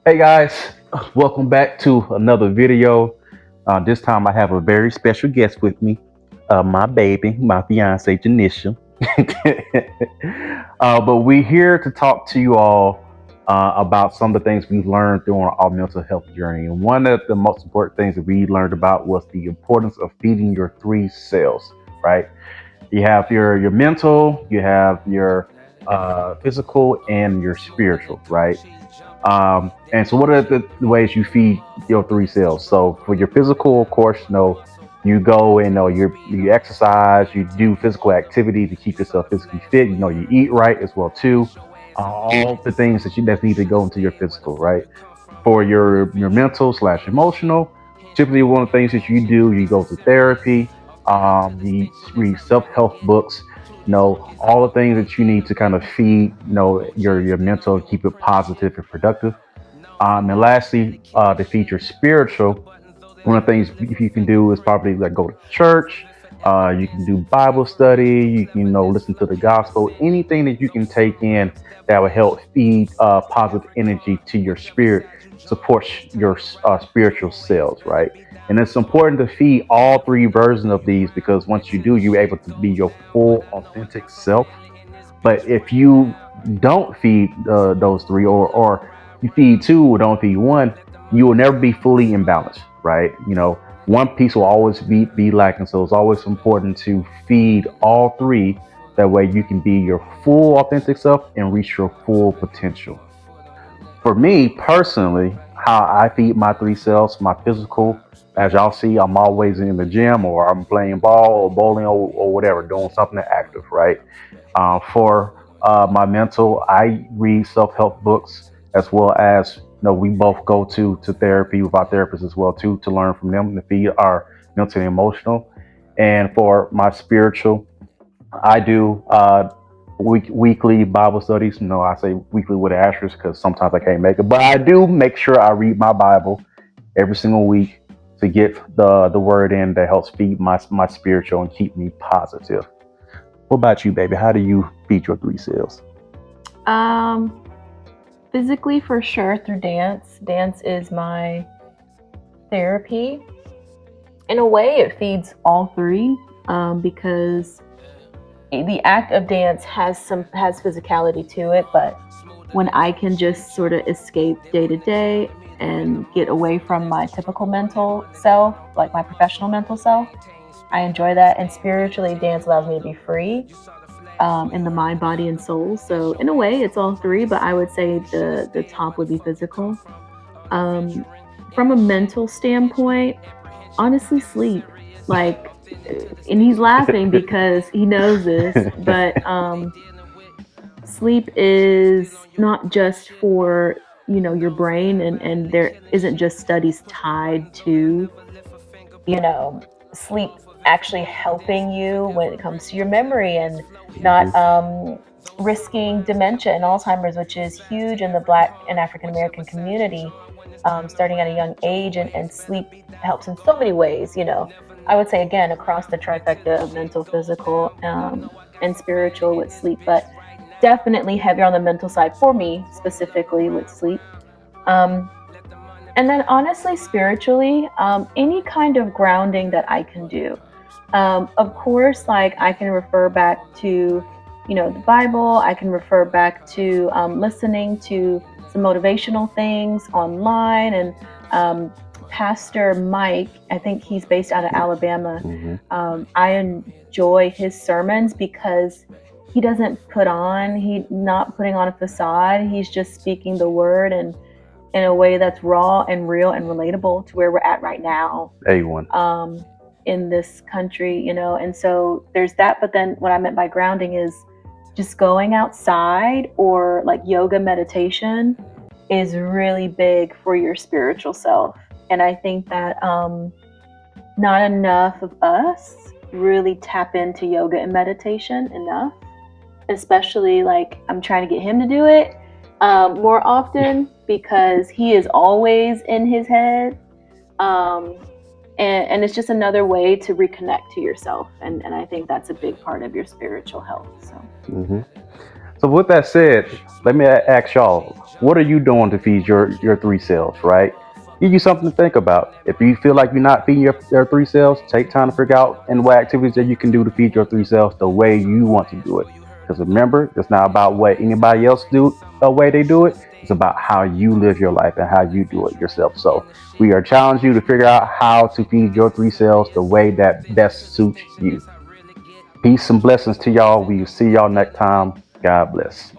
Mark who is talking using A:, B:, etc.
A: Hey guys, welcome back to another video. This time I have a very special guest with me, my baby, my fiance Janisha. But we're here to talk to you all about some of the things we've learned during our mental health journey. And one of the most important things that we learned about was the importance of feeding your three selves, right? You have your mental, you have your physical, and your spiritual, right? And so, what are the ways you feed your three cells? So, for your physical, of course, you go and you exercise, you do physical activity to keep yourself physically fit. You eat right as well too. All the things that need to go into your physical, right? For your mental slash emotional, typically one of the things that you do, you go to therapy, you read self help books, all the things that you need to kind of feed, your mental, keep it positive and productive. And lastly, to feed your spiritual, one of the things you can do is probably like go to church. You can do Bible study. You can, listen to the gospel. Anything that you can take in that will help feed positive energy to your spirit, supports your spiritual cells, right? And it's important to feed all three versions of these because once you do, you're able to be your full, authentic self. But if you don't feed those three, or you feed two or don't feed one, you will never be fully in balance, right? One piece will always be lacking. So it's always important to feed all three. That way you can be your full authentic self and reach your full potential. For me personally, how I feed my three selves, my physical, as y'all see, I'm always in the gym or I'm playing ball or bowling or whatever, doing something active, right? For my mental, I read self help books as well as we both go to therapy with our therapists as well too to learn from them to feed our mental and emotional. And for my spiritual, I do weekly Bible studies. I say weekly with an asterisk because sometimes I can't make it, but I do make sure I read my Bible every single week to get the word in that helps feed my spiritual and keep me positive. What about you, baby? How do you feed your three selves?
B: Um, Physically for sure through dance. Dance is my therapy. In a way, it feeds all three because the act of dance has physicality to it. But when I can just sort of escape day to day and get away from my typical mental self, like my professional mental self, I enjoy that. And spiritually, dance allows me to be free in the mind, body, and soul. So in a way, it's all three, but I would say the top would be physical. Um, from a mental standpoint, honestly, sleep. Like, and he's laughing because he knows this, but sleep is not just for your brain, and there isn't just studies tied to you know sleep actually helping you when it comes to your memory and not
A: Hmm.
B: risking dementia and Alzheimer's, which is huge in the Black and African American community, starting at a young age. And sleep helps in so many ways. I would say, again, across the trifecta of mental, physical, and spiritual with sleep, but definitely heavier on the mental side for me, specifically with sleep. Um, and then, honestly, spiritually, any kind of grounding that I can do. Of course, like I can refer back to, the Bible. I can refer back to listening to some motivational things online. And Pastor Mike, I think he's based out of Alabama.
A: Hmm.
B: I enjoy his sermons because he doesn't he's not putting on a facade. He's just speaking the word and in a way that's raw and real and relatable to where we're at right now,
A: A1.
B: um, in this country. And so there's that. But then what I meant by grounding is just going outside, or like yoga meditation is really big for your spiritual self. And I think that not enough of us really tap into yoga and meditation enough, especially like I'm trying to get him to do it more often because he is always in his head. Um, and it's just another way to reconnect to yourself. And I think that's a big part of your spiritual health. So,
A: Hmm. So with that said, let me ask y'all, what are you doing to feed your three selves, right? Give you something to think about. If you feel like you're not feeding your three selves, take time to figure out and what activities that you can do to feed your three selves the way you want to do it. Because remember, it's not about what anybody else do the way they do it. It's about how you live your life and how you do it yourself. So we are challenging you to figure out how to feed your three selves the way that best suits you. Peace and blessings to y'all. We will see y'all next time. God bless.